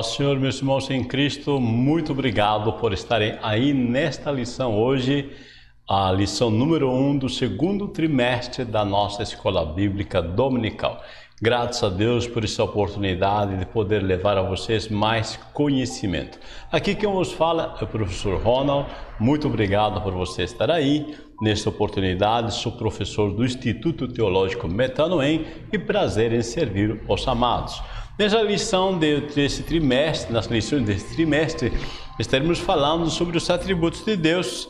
Paz, Senhor, meus irmãos em Cristo, muito obrigado por estarem aí nesta lição hoje, a lição número 1 do segundo trimestre da nossa Escola Bíblica Dominical. Graças a Deus por essa oportunidade de poder levar a vocês mais conhecimento. Aqui quem vos fala é o professor Ronald, muito obrigado por você estar aí. Nesta oportunidade, sou professor do Instituto Teológico Metanoem e prazer em servir os amados. Nessa lição desse trimestre, nas lições desse trimestre, estaremos falando sobre os atributos de Deus,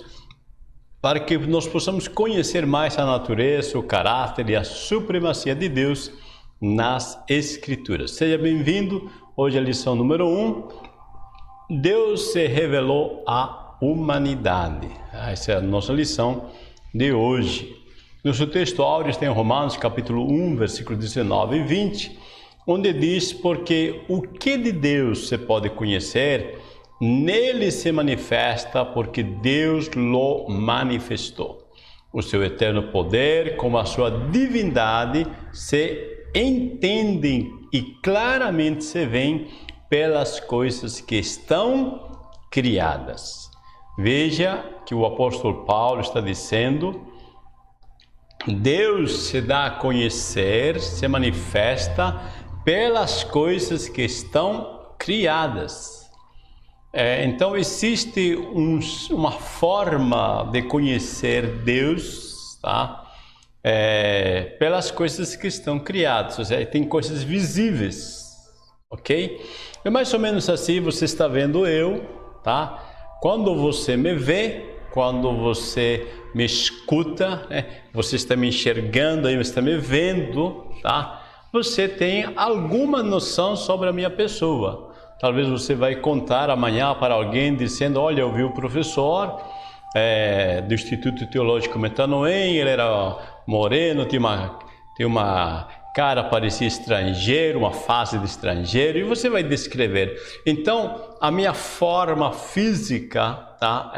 para que nós possamos conhecer mais a natureza, o caráter e a supremacia de Deus nas Escrituras. Seja bem-vindo, hoje é a lição número 1, Deus se revelou à humanidade. Essa é a nossa lição de hoje. Nosso texto áureo está em Romanos capítulo 1, versículos 19 e 20, onde diz: porque o que de Deus se pode conhecer, nele se manifesta, porque Deus lo manifestou. O seu eterno poder, como a sua divindade, se entendem e claramente se veem pelas coisas que estão criadas. Veja que o apóstolo Paulo está dizendo: Deus se dá a conhecer, se manifesta pelas coisas que estão criadas. Então existe uma forma de conhecer Deus, tá? Pelas coisas que estão criadas, ou seja, tem coisas visíveis, ok? É mais ou menos assim, você está vendo eu, tá? Quando você me vê, quando você me escuta, né? Você está me enxergando aí, você está me vendo, tá? Você tem alguma noção sobre a minha pessoa. Talvez você vai contar amanhã para alguém dizendo: olha, eu vi o professor do Instituto Teológico Metanoem, ele era moreno, tinha uma cara, parecia estrangeiro, uma face de estrangeiro, e você vai descrever. Então, a minha forma física, tá?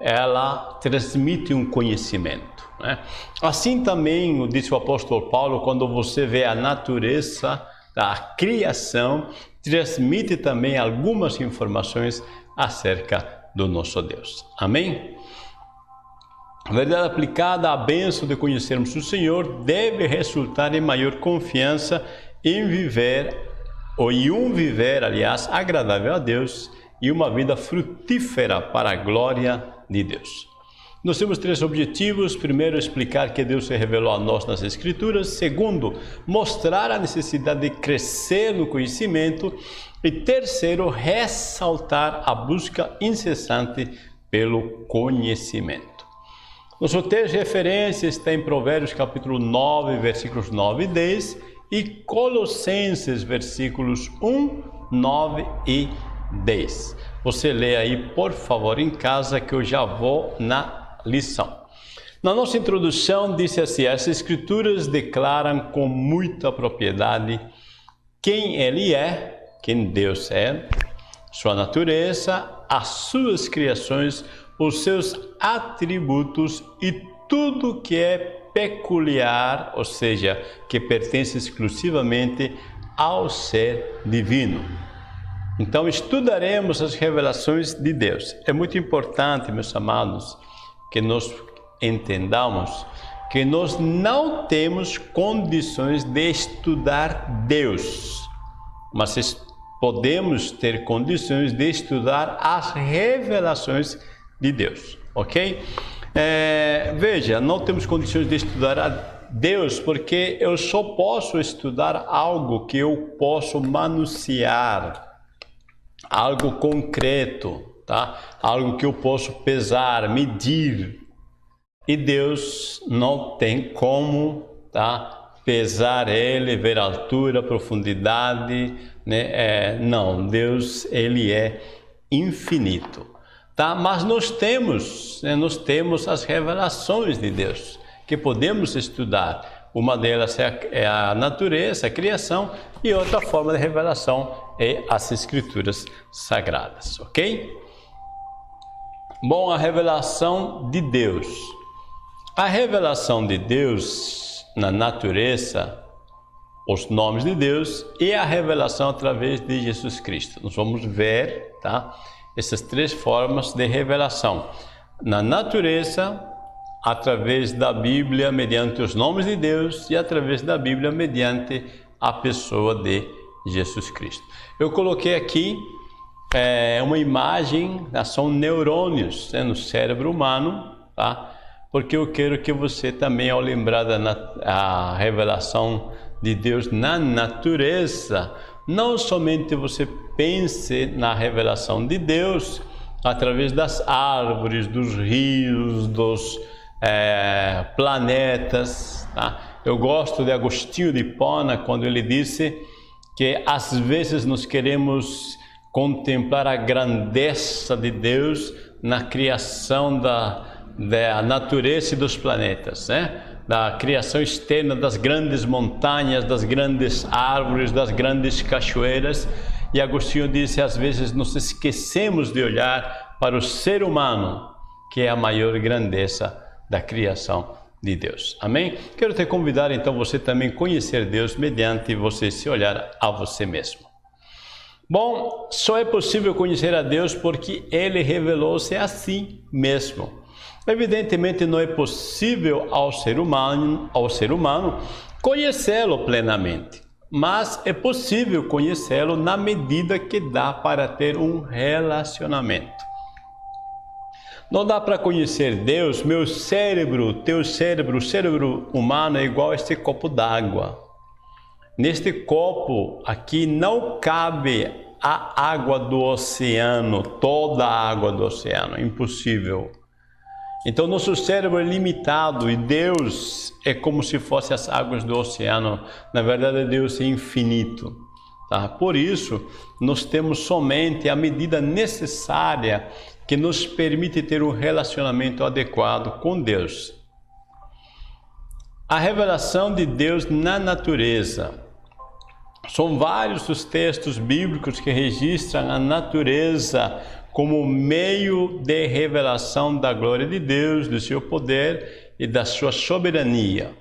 Ela transmite um conhecimento, né? Assim também, disse o apóstolo Paulo, quando você vê a natureza da criação, transmite também algumas informações acerca do nosso Deus. Amém? A verdade aplicada à bênção de conhecermos o Senhor deve resultar em maior confiança em viver, aliás, agradável a Deus e uma vida frutífera para a glória de Deus. Nós temos 3 objetivos. Primeiro, explicar que Deus se revelou a nós nas Escrituras. Segundo, mostrar a necessidade de crescer no conhecimento. E terceiro, ressaltar a busca incessante pelo conhecimento. Nosso texto de referência está em Provérbios capítulo 9, versículos 9 e 10 e Colossenses, versículos 1, 9 e 10. Você lê aí, por favor, em casa, que eu já vou na lição. Na nossa introdução, disse assim: as Escrituras declaram com muita propriedade quem Ele é, quem Deus é, sua natureza, as suas criações, os seus atributos e tudo que é peculiar, ou seja, que pertence exclusivamente ao ser divino. Então, estudaremos as revelações de Deus. É muito importante, meus amados, que nós entendamos que nós não temos condições de estudar Deus, mas podemos ter condições de estudar as revelações de Deus, ok? Veja, não temos condições de estudar a Deus porque eu só posso estudar algo que eu posso manusear, algo concreto, tá? Algo que eu posso pesar, medir. E Deus não tem como, tá? Pesar Ele, ver a altura, a profundidade, né? Não, Deus, Ele é infinito, tá? Mas nós temos as revelações de Deus que podemos estudar. Uma delas é a natureza, a criação, e outra forma de revelação é as Escrituras Sagradas, ok? Bom, a revelação de Deus. A revelação de Deus na natureza os nomes de Deus e a revelação através de Jesus Cristo. Nós vamos ver, tá, essas três formas de revelação. Na natureza, através da Bíblia, mediante os nomes de Deus, e através da Bíblia, mediante a pessoa de Jesus Cristo. Eu coloquei aqui uma imagem, são neurônios, no cérebro humano, tá? Porque eu quero que você também, ao lembrar da revelação de Deus na natureza, não somente você pense na revelação de Deus através das árvores, dos rios, dos planetas, tá? Eu gosto de Agostinho de Hipona quando ele disse que às vezes nós queremos contemplar a grandeza de Deus na criação da natureza e dos planetas, né? Da criação externa das grandes montanhas, das grandes árvores, das grandes cachoeiras. E Agostinho disse, às vezes nós esquecemos de olhar para o ser humano, que é a maior grandeza da criação de Deus. Amém? Quero te convidar então você também conhecer Deus mediante você se olhar a você mesmo. Bom, só é possível conhecer a Deus porque Ele revelou-se a si mesmo. Evidentemente não é possível ao ser humano conhecê-lo plenamente, mas é possível conhecê-lo na medida que dá para ter um relacionamento. Não dá para conhecer Deus, meu cérebro, teu cérebro, o cérebro humano é igual a este copo d'água. Neste copo aqui não cabe a água do oceano, toda a água do oceano, impossível. Então nosso cérebro é limitado e Deus é como se fosse as águas do oceano. Na verdade, Deus é infinito. Tá? Por isso, nós temos somente a medida necessária que nos permite ter um relacionamento adequado com Deus. A revelação de Deus na natureza. São vários os textos bíblicos que registram a natureza como meio de revelação da glória de Deus, do seu poder e da sua soberania.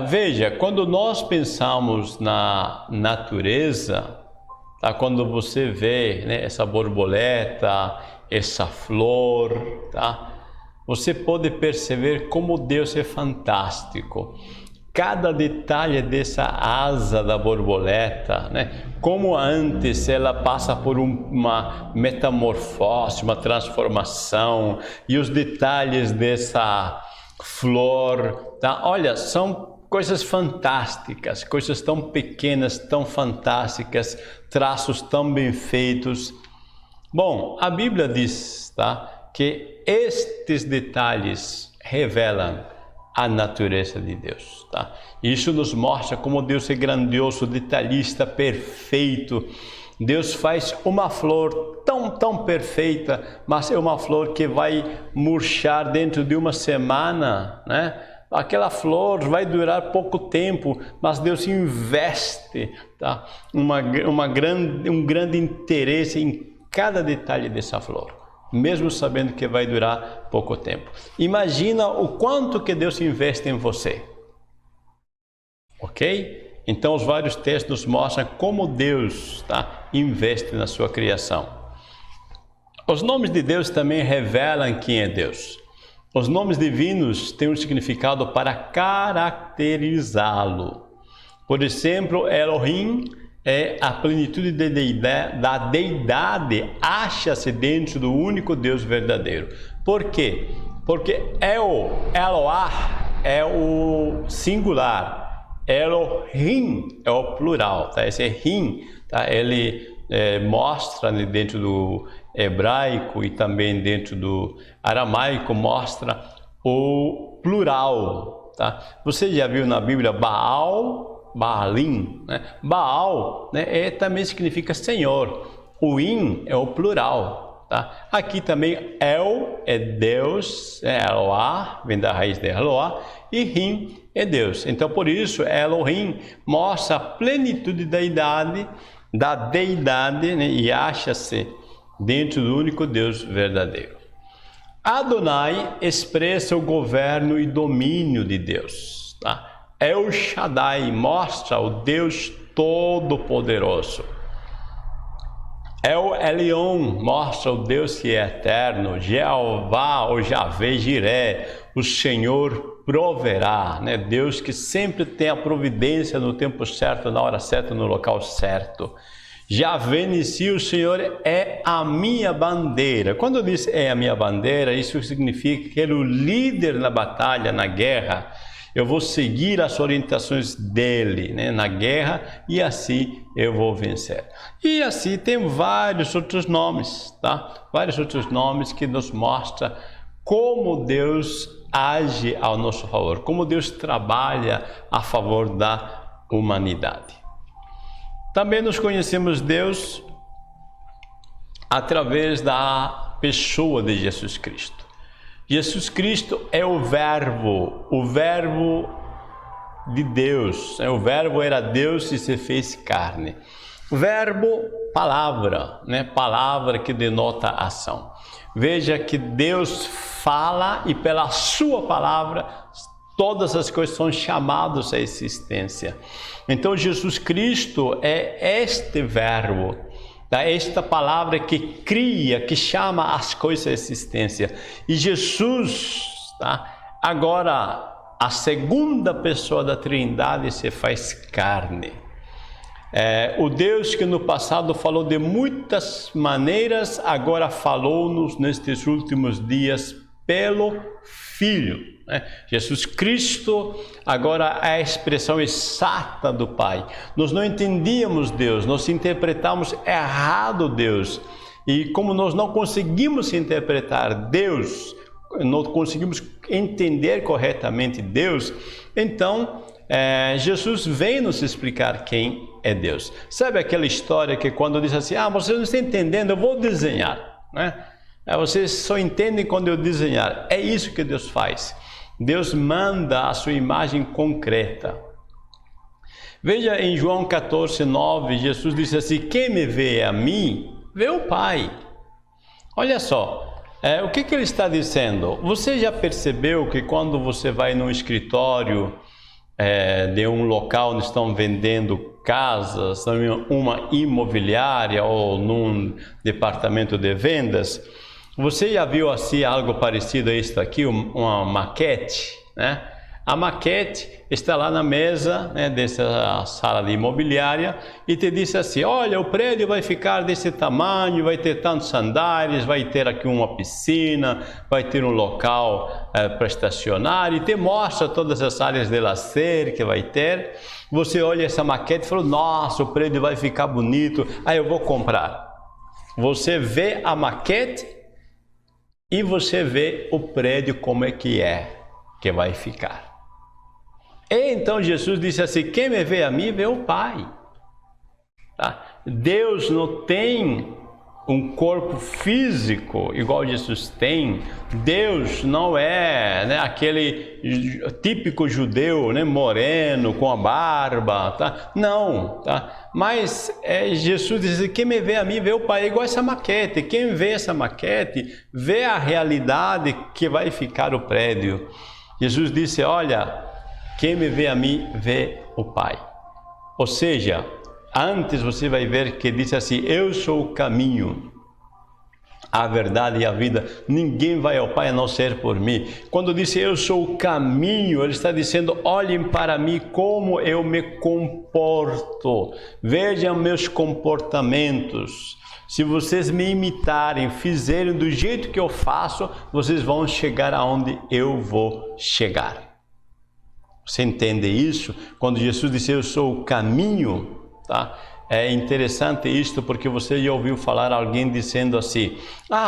Veja, quando nós pensamos na natureza, tá? Quando você vê, né, essa borboleta, essa flor, tá? Você pode perceber como Deus é fantástico. Cada detalhe dessa asa da borboleta, né? Como antes ela passa por uma metamorfose, uma transformação, e os detalhes dessa flor, tá? Olha, são coisas fantásticas, coisas tão pequenas, tão fantásticas, traços tão bem feitos. Bom, a Bíblia diz, tá, que estes detalhes revelam a natureza de Deus, tá? Isso nos mostra como Deus é grandioso, detalhista, perfeito. Deus faz uma flor tão perfeita, mas é uma flor que vai murchar dentro de uma semana, né? Aquela flor vai durar pouco tempo, mas Deus investe, tá? um grande interesse em cada detalhe dessa flor, mesmo sabendo que vai durar pouco tempo. Imagina o quanto que Deus investe em você. Ok? Então os vários textos mostram como Deus, tá, investe na sua criação. Os nomes de Deus também revelam quem é Deus. Os nomes divinos têm um significado para caracterizá-lo. Por exemplo, Elohim é a plenitude da deidade, acha-se dentro do único Deus verdadeiro. Por quê? Porque Eloah é o singular, Elohim é o plural, tá? Esse Rim, tá? Ele mostra, né, dentro do hebraico e também dentro do aramaico, mostra o plural, tá? Você já viu na Bíblia Baalim, né? Baal, né, também significa Senhor. O In é o plural, tá? Aqui também El é Deus, Eloah, vem da raiz de Eloah, e Rim é Deus. Então, por isso, Elohim mostra a plenitude da deidade, né, e acha-se dentro do único Deus verdadeiro. Adonai expressa o governo e domínio de Deus, tá? El Shaddai mostra o Deus Todo-Poderoso. El Elyon mostra o Deus que é eterno. Jeová ou Javé Jiré, o Senhor proverá, né? Deus que sempre tem a providência no tempo certo, na hora certa, no local certo. Javé Nissi, o Senhor é a minha bandeira. Quando diz é a minha bandeira, isso significa que ele é o líder na batalha, na guerra. Eu vou seguir as orientações dele, né, na guerra, e assim eu vou vencer. E assim tem vários outros nomes, tá? Vários outros nomes que nos mostram como Deus age ao nosso favor, como Deus trabalha a favor da humanidade. Também nós conhecemos Deus através da pessoa de Jesus Cristo. Jesus Cristo é o Verbo de Deus. O Verbo era Deus e se fez carne. Verbo, palavra, né? Palavra que denota ação. Veja que Deus fala e pela sua palavra todas as coisas são chamadas à existência. Então Jesus Cristo é este Verbo, esta palavra que cria, que chama as coisas à existência. E Jesus, agora a segunda pessoa da Trindade se faz carne. O Deus que no passado falou de muitas maneiras, agora falou-nos nestes últimos dias pelo Filho. Jesus Cristo agora é a expressão exata do Pai. Nós não entendíamos Deus, nós interpretamos errado Deus. E como nós não conseguimos interpretar Deus, não conseguimos entender corretamente Deus, então Jesus vem nos explicar quem é Deus. Sabe aquela história que quando diz assim, vocês não estão entendendo, eu vou desenhar, né? Vocês só entendem quando eu desenhar. É isso que Deus faz. Deus manda a sua imagem concreta. Veja em João 14:9, Jesus disse assim, quem me vê a mim, vê o Pai. Olha só, o que ele está dizendo? Você já percebeu que quando você vai num escritório de um local onde estão vendendo casas, uma imobiliária ou num departamento de vendas, você já viu assim algo parecido a isso aqui, uma maquete, né? A maquete está lá na mesa, né, dessa sala de imobiliária e te diz assim, olha, o prédio vai ficar desse tamanho, vai ter tantos andares, vai ter aqui uma piscina, vai ter um local para estacionar e te mostra todas as áreas de lazer que vai ter. Você olha essa maquete e fala, nossa, o prédio vai ficar bonito, eu vou comprar. Você vê a maquete e você vê o prédio como é que vai ficar. E então Jesus disse assim, quem me vê a mim, vê o Pai. Deus não tem um corpo físico igual Jesus tem. Deus não é, aquele típico judeu, moreno, com a barba, não, Mas Jesus diz, quem me vê a mim, vê o Pai. É igual essa maquete. Quem vê essa maquete, vê a realidade que vai ficar o prédio. Jesus disse, olha, quem me vê a mim, vê o Pai. Ou seja, antes você vai ver que diz assim, eu sou o caminho, a verdade e a vida. Ninguém vai ao Pai a não ser por mim. Quando diz eu sou o caminho, ele está dizendo, olhem para mim como eu me comporto. Vejam meus comportamentos. Se vocês me imitarem, fizerem do jeito que eu faço, vocês vão chegar aonde eu vou chegar. Você entende isso? Quando Jesus disse eu sou o caminho, É interessante isto porque você já ouviu falar alguém dizendo assim,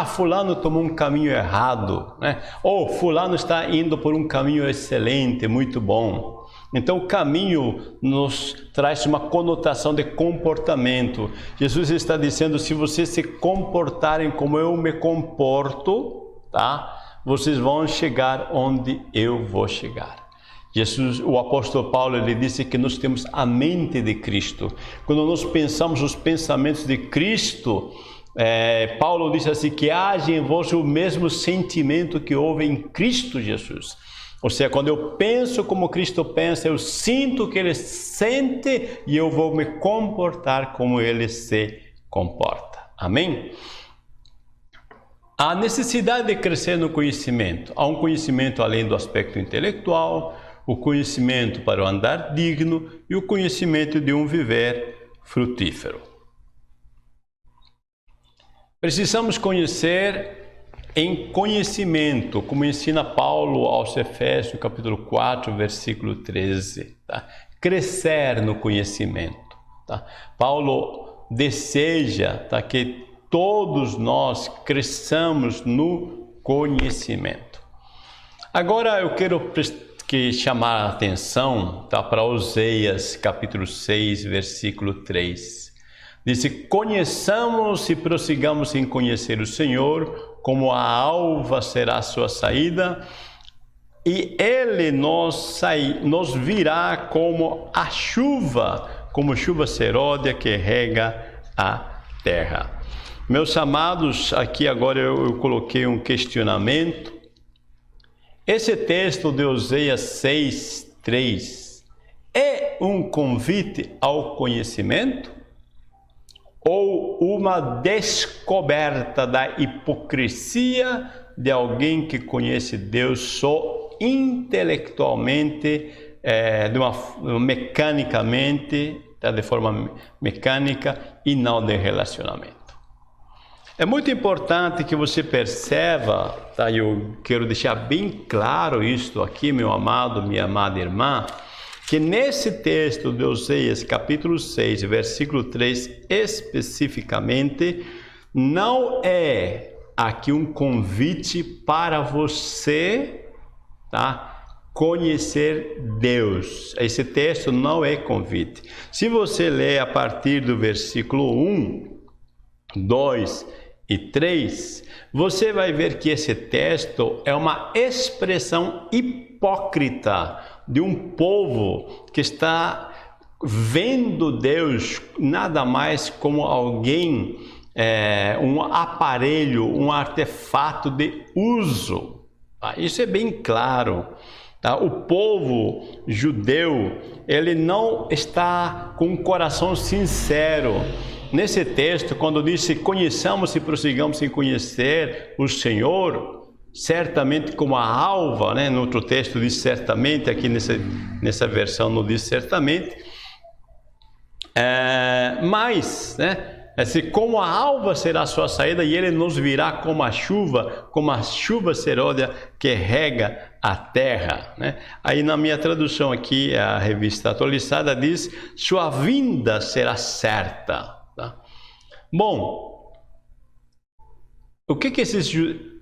fulano tomou um caminho errado, né? Ou fulano está indo por um caminho excelente, muito bom. Então o caminho nos traz uma conotação de comportamento. Jesus está dizendo, se vocês se comportarem como eu me comporto, vocês vão chegar onde eu vou chegar. Jesus, o apóstolo Paulo, ele disse que nós temos a mente de Cristo. Quando nós pensamos os pensamentos de Cristo, Paulo disse assim, que haja em vós o mesmo sentimento que houve em Cristo Jesus. Ou seja, quando eu penso como Cristo pensa, eu sinto o que Ele sente e eu vou me comportar como Ele se comporta. Amém? A necessidade de crescer no conhecimento. Há um conhecimento além do aspecto intelectual, o conhecimento para o andar digno e o conhecimento de um viver frutífero. Precisamos conhecer em conhecimento, como ensina Paulo aos Efésios, capítulo 4, versículo 13. Tá? Crescer no conhecimento. Tá? Paulo deseja, tá, que todos nós cresçamos no conhecimento. Agora eu quero chamar a atenção, tá, para Oséias, capítulo 6, versículo 3. Diz: conheçamos e prossigamos em conhecer o Senhor, como a alva será a sua saída, e Ele nos virá como a chuva, como chuva seródia que rega a terra. Meus amados, aqui agora eu coloquei um questionamento. Esse texto de Oséias 6, 3 é um convite ao conhecimento ou uma descoberta da hipocrisia de alguém que conhece Deus só intelectualmente, mecanicamente, de forma mecânica e não de relacionamento? É muito importante que você perceba, tá? Eu quero deixar bem claro isto aqui, meu amado, minha amada irmã, que nesse texto de Oséias, capítulo 6, versículo 3, especificamente, não é aqui um convite para você, tá, conhecer Deus. Esse texto não é convite. Se você ler a partir do versículo 1, 2 e 3, você vai ver que esse texto é uma expressão hipócrita de um povo que está vendo Deus nada mais como alguém, um aparelho, um artefato de uso. Isso é bem claro. Tá? O povo judeu, ele não está com um coração sincero. Nesse texto, quando diz: conheçamos e prossigamos em conhecer o Senhor, certamente como a alva, né? No outro texto diz certamente, aqui nessa versão não diz certamente, mas, né? Como a alva será a sua saída e Ele nos virá como a chuva seródia que rega a terra, né? Aí na minha tradução aqui, a revista atualizada diz: sua vinda será certa. Tá? Bom, o que esses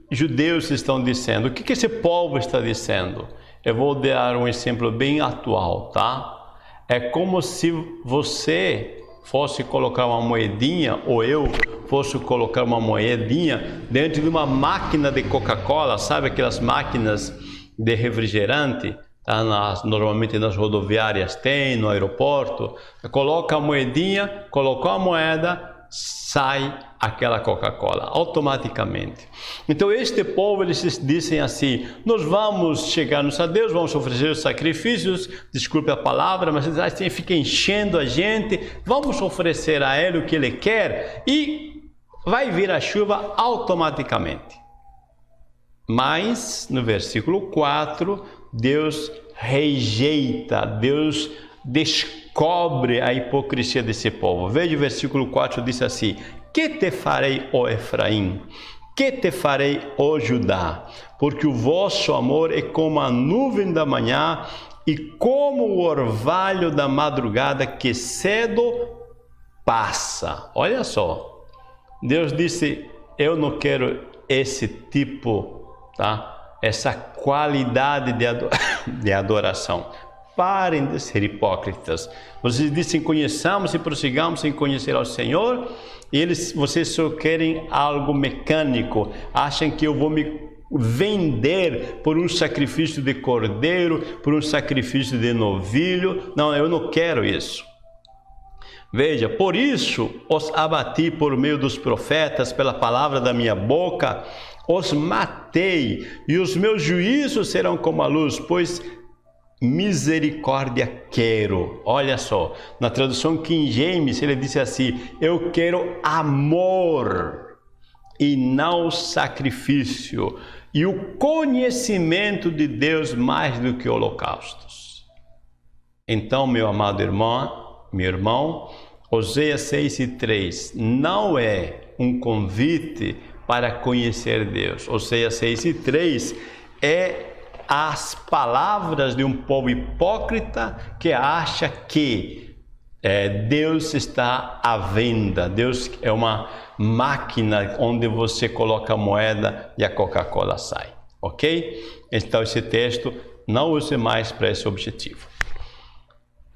judeus estão dizendo? O que esse povo está dizendo? Eu vou dar um exemplo bem atual, tá? É como se você fosse colocar uma moedinha, ou eu fosse colocar uma moedinha dentro de uma máquina de Coca-Cola, sabe aquelas máquinas de refrigerante? Tá? Normalmente nas rodoviárias tem, no aeroporto. Coloca a moedinha, colocou a moeda, sai aquela Coca-Cola, automaticamente. Então este povo, eles dizem assim: nós vamos chegar-nos a Deus, vamos oferecer os sacrifícios, desculpe a palavra, mas eles assim, ficam enchendo a gente, vamos oferecer a Ele o que Ele quer e vai vir a chuva automaticamente. Mas no versículo 4, Deus rejeita, Deus descobre a hipocrisia desse povo. Veja o versículo 4, diz assim: que te farei, ó Efraim? Que te farei, ó Judá? Porque o vosso amor é como a nuvem da manhã e como o orvalho da madrugada que cedo passa. Olha só, Deus disse: eu não quero esse tipo, tá? Essa qualidade de adoração. Parem de ser hipócritas. Vocês dizem: conheçamos e prossigamos em conhecer ao Senhor, e vocês só querem algo mecânico. Acham que eu vou me vender por um sacrifício de cordeiro, por um sacrifício de novilho. Não, eu não quero isso. Veja, por isso os abati por meio dos profetas, pela palavra da minha boca, os matei, e os meus juízos serão como a luz, pois misericórdia quero. Olha só, na tradução King James ele disse assim: eu quero amor e não sacrifício, e o conhecimento de Deus mais do que holocaustos. Então, meu amado irmão, meu irmão, Oséias 6:3 não é um convite para conhecer Deus. Oséias 6:3 é as palavras de um povo hipócrita que acha que Deus está à venda. Deus é uma máquina onde você coloca a moeda e a Coca-Cola sai, ok? Então esse texto não use mais para esse objetivo.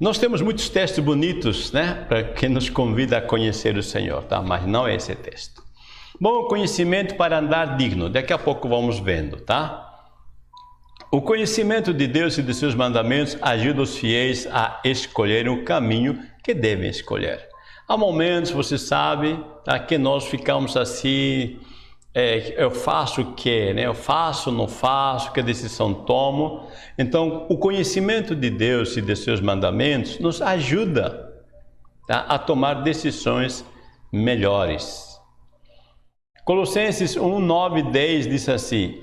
Nós temos muitos textos bonitos, né, que nos convida a conhecer o Senhor, tá? Mas não é esse texto. Bom, conhecimento para andar digno. Daqui a pouco vamos vendo, tá? O conhecimento de Deus e de seus mandamentos ajuda os fiéis a escolherem o caminho que devem escolher. Há momentos, você sabe, tá, que nós ficamos assim, eu faço o quê? Né? Eu faço, não faço, que decisão tomo? Então, o conhecimento de Deus e de seus mandamentos nos ajuda, tá, a tomar decisões melhores. Colossenses 1, 9 e 10 diz assim: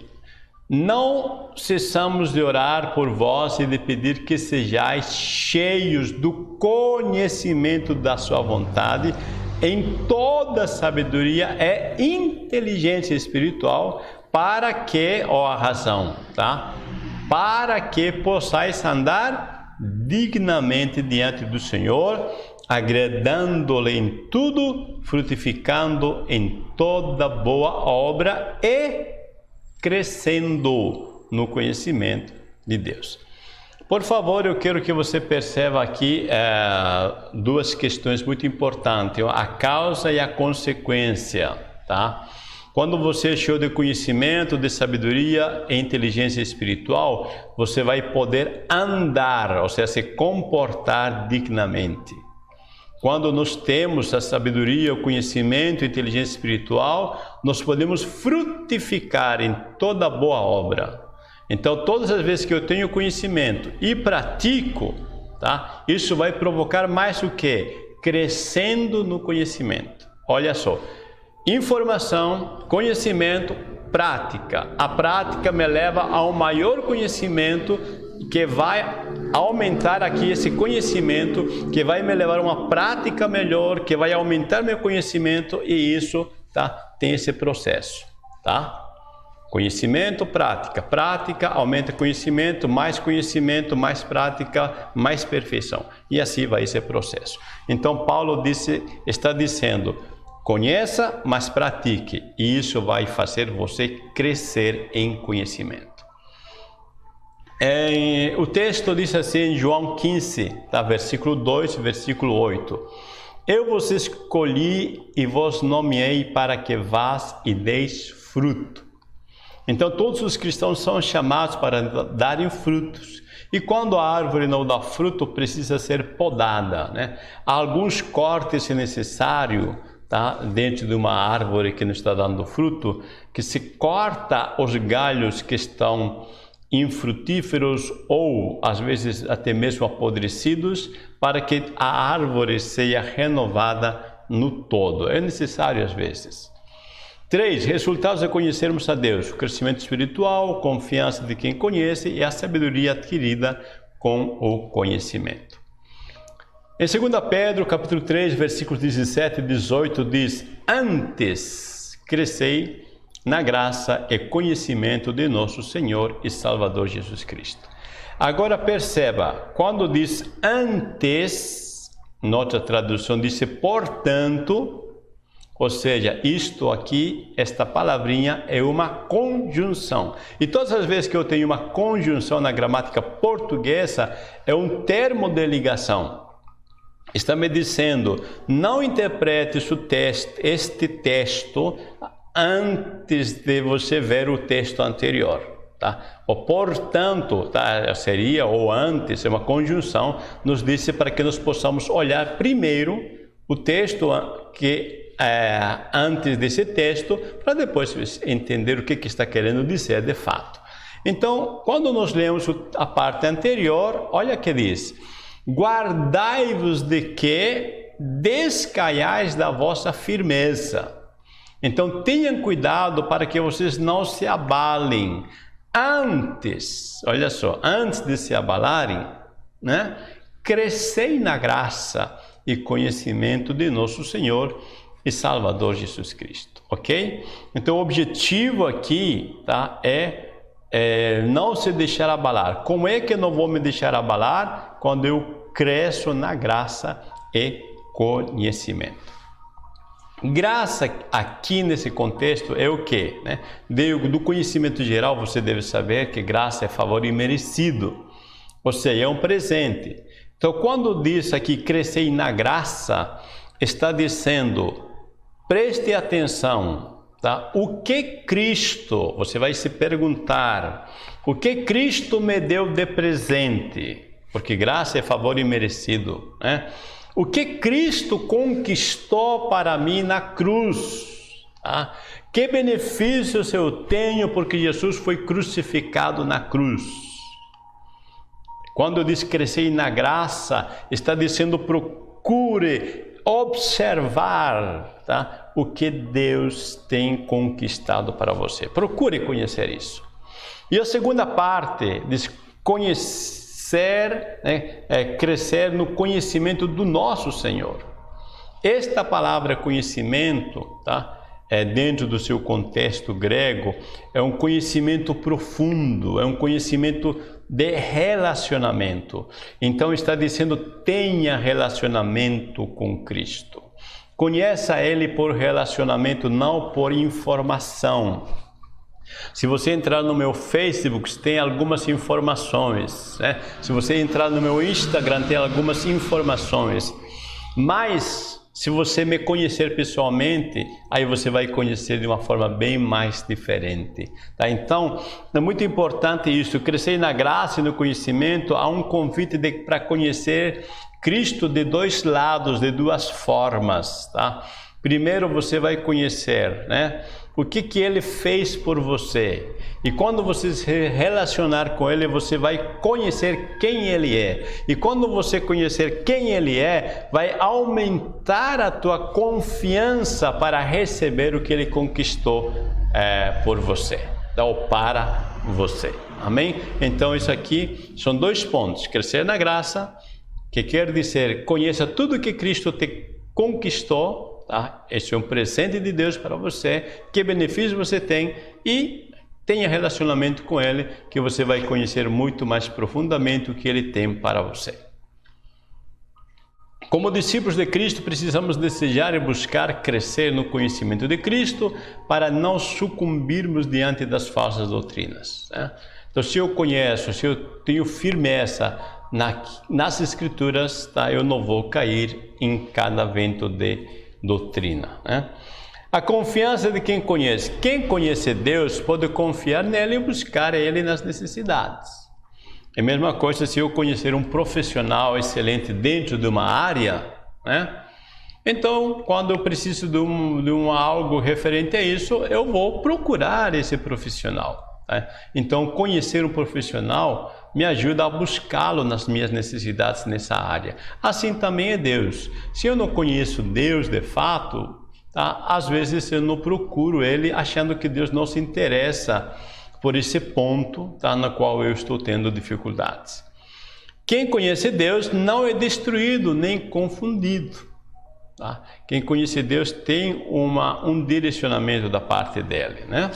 não cessamos de orar por vós e de pedir que sejais cheios do conhecimento da sua vontade, em toda sabedoria e inteligência espiritual, para que, ó a razão, tá? Para que possais andar dignamente diante do Senhor, agradando-lhe em tudo, frutificando em toda boa obra e crescendo no conhecimento de Deus. Por favor, eu quero que você perceba aqui duas questões muito importantes: a causa e a consequência, tá? Quando você é cheio de conhecimento, de sabedoria e inteligência espiritual, você vai poder andar, ou seja, se comportar dignamente. Quando nós temos a sabedoria, o conhecimento e a inteligência espiritual, nós podemos frutificar em toda boa obra. Então, todas as vezes que eu tenho conhecimento e pratico, tá? Isso vai provocar mais o quê? Crescendo no conhecimento. Olha só, informação, conhecimento, prática. A prática me leva a um maior conhecimento, que vai aumentar aqui esse conhecimento, que vai me levar a uma prática melhor, que vai aumentar meu conhecimento, e isso, tá, tem esse processo, tá? Conhecimento, prática. Prática aumenta conhecimento, mais prática, mais perfeição. E assim vai esse processo. Então Paulo está dizendo: conheça, mas pratique. E isso vai fazer você crescer em conhecimento. O texto diz assim em João 15, tá? Versículo 2, versículo 8. Eu vos escolhi e vos nomeei para que vás e deis fruto. Então todos os cristãos são chamados para darem frutos. E quando a árvore não dá fruto, precisa ser podada, né? Há alguns cortes necessários, tá, dentro de uma árvore que não está dando fruto, que se corta os galhos que estão infrutíferos ou às vezes até mesmo apodrecidos, para que a árvore seja renovada no todo. É necessário às vezes. 3. Resultados de conhecermos a Deus: o crescimento espiritual, confiança de quem conhece e a sabedoria adquirida com o conhecimento. Em 2 Pedro, capítulo 3, versículos 17 e 18 diz: antes crescei na graça e conhecimento de nosso Senhor e Salvador Jesus Cristo. Agora perceba, quando diz antes, noutra tradução diz portanto, ou seja, isto aqui, esta palavrinha é uma conjunção. E todas as vezes que eu tenho uma conjunção na gramática portuguesa, é um termo de ligação. Está me dizendo: não interprete este texto antes de você ver o texto anterior, tá? O portanto, tá, seria, ou antes, é uma conjunção, nos disse para que nós possamos olhar primeiro o texto que antes desse texto, para depois entender o que está querendo dizer de fato. Então, quando nós lemos a parte anterior, olha que diz: guardai-vos de que descaiais da vossa firmeza. Então, tenham cuidado para que vocês não se abalem. Antes, olha só, antes de se abalarem, né? Crescei na graça e conhecimento de nosso Senhor e Salvador Jesus Cristo, ok? Então, o objetivo aqui, tá, é não se deixar abalar. Como é que eu não vou me deixar abalar? Quando eu cresço na graça e conhecimento. Graça aqui nesse contexto é o quê? Né? Do conhecimento geral, você deve saber que graça é favor imerecido, ou seja, é um presente. Então, quando diz aqui crescei na graça, está dizendo, preste atenção, tá? O que Cristo, você vai se perguntar, o que Cristo me deu de presente? Porque graça é favor imerecido, né? O que Cristo conquistou para mim na cruz? Tá? Que benefícios eu tenho porque Jesus foi crucificado na cruz? Quando diz crescer na graça, está dizendo procure observar, tá? O que Deus tem conquistado para você. Procure conhecer isso. E a segunda parte diz conhecer, crescer no conhecimento do nosso Senhor. Esta palavra conhecimento, tá? Dentro do seu contexto grego, é um conhecimento profundo, é um conhecimento de relacionamento. Então está dizendo, tenha relacionamento com Cristo. Conheça Ele por relacionamento, não por informação. Se você entrar no meu Facebook, tem algumas informações, né? Se você entrar no meu Instagram, tem algumas informações. Mas, se você me conhecer pessoalmente, aí você vai conhecer de uma forma bem mais diferente, tá? Então, é muito importante isso, crescer na graça e no conhecimento. Há um convite para conhecer Cristo de dois lados, de duas formas, tá? Primeiro você vai conhecer, né? O que Ele fez por você. E quando você se relacionar com Ele, você vai conhecer quem Ele é. E quando você conhecer quem Ele é, vai aumentar a tua confiança para receber o que Ele conquistou por você, ou para você. Amém? Então isso aqui são dois pontos. Crescer na graça, que quer dizer, conheça tudo que Cristo te conquistou. Tá? Esse é um presente de Deus para você, que benefício você tem, e tenha relacionamento com Ele, que você vai conhecer muito mais profundamente o que Ele tem para você. Como discípulos de Cristo, precisamos desejar e buscar crescer no conhecimento de Cristo para não sucumbirmos diante das falsas doutrinas, né? Então, se eu conheço, se eu tenho firmeza nas Escrituras, tá? Eu não vou cair em cada vento de doutrina, né? A confiança de quem conhece. Quem conhece Deus pode confiar nele e buscar Ele nas necessidades. É a mesma coisa se eu conhecer um profissional excelente dentro de uma área, né? Então, quando eu preciso de algo referente a isso, eu vou procurar esse profissional, né? Então, conhecer um profissional me ajuda a buscá-lo nas minhas necessidades nessa área. Assim também é Deus. Se eu não conheço Deus de fato, tá? Às vezes eu não procuro Ele achando que Deus não se interessa por esse ponto, tá? No qual eu estou tendo dificuldades. Quem conhece Deus não é destruído nem confundido, tá? Quem conhece Deus tem um direcionamento da parte dele, né?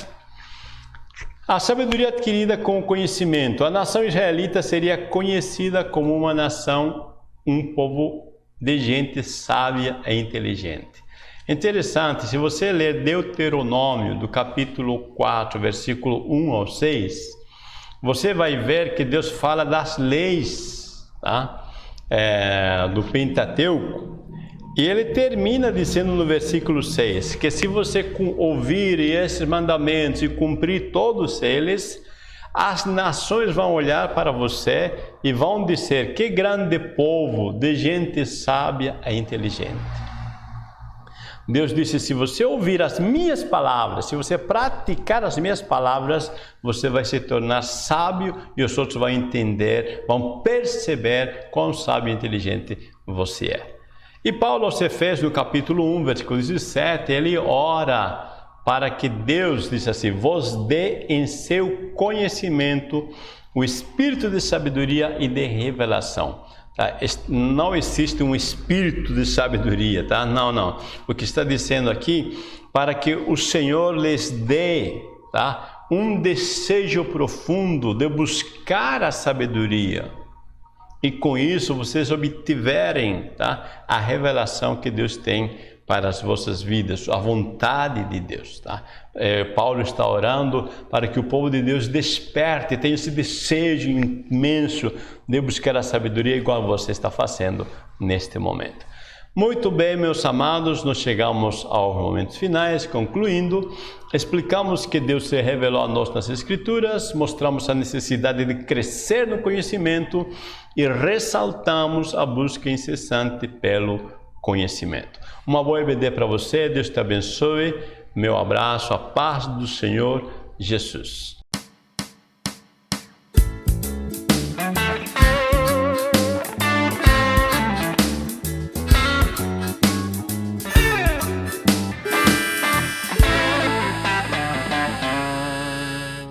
A sabedoria adquirida com o conhecimento. A nação israelita seria conhecida como uma nação, um povo de gente sábia e inteligente. Interessante, se você ler Deuteronômio, do capítulo 4, versículo 1 ao 6, você vai ver que Deus fala das leis, tá? Do Pentateuco. E ele termina dizendo no versículo 6, que se você ouvir esses mandamentos e cumprir todos eles, as nações vão olhar para você e vão dizer, que grande povo de gente sábia e inteligente. Deus disse, se você ouvir as minhas palavras, se você praticar as minhas palavras, você vai se tornar sábio e os outros vão entender, vão perceber quão sábio e inteligente você é. E Paulo aos Efésios, no capítulo 1, versículo 17, ele ora para que Deus, diz assim, vos dê em seu conhecimento o espírito de sabedoria e de revelação. Tá? Não existe um espírito de sabedoria, tá? Não. O que está dizendo aqui, para que o Senhor lhes dê, tá? Um desejo profundo de buscar a sabedoria. E com isso vocês obtiverem, tá? A revelação que Deus tem para as vossas vidas, a vontade de Deus. Tá? Paulo está orando para que o povo de Deus desperte, tenha esse desejo imenso de buscar a sabedoria igual você está fazendo neste momento. Muito bem, meus amados, nós chegamos aos momentos finais, concluindo, explicamos que Deus se revelou a nós nas Escrituras, mostramos a necessidade de crescer no conhecimento e ressaltamos a busca incessante pelo conhecimento. Uma boa EBD para você, Deus te abençoe, meu abraço, a paz do Senhor Jesus.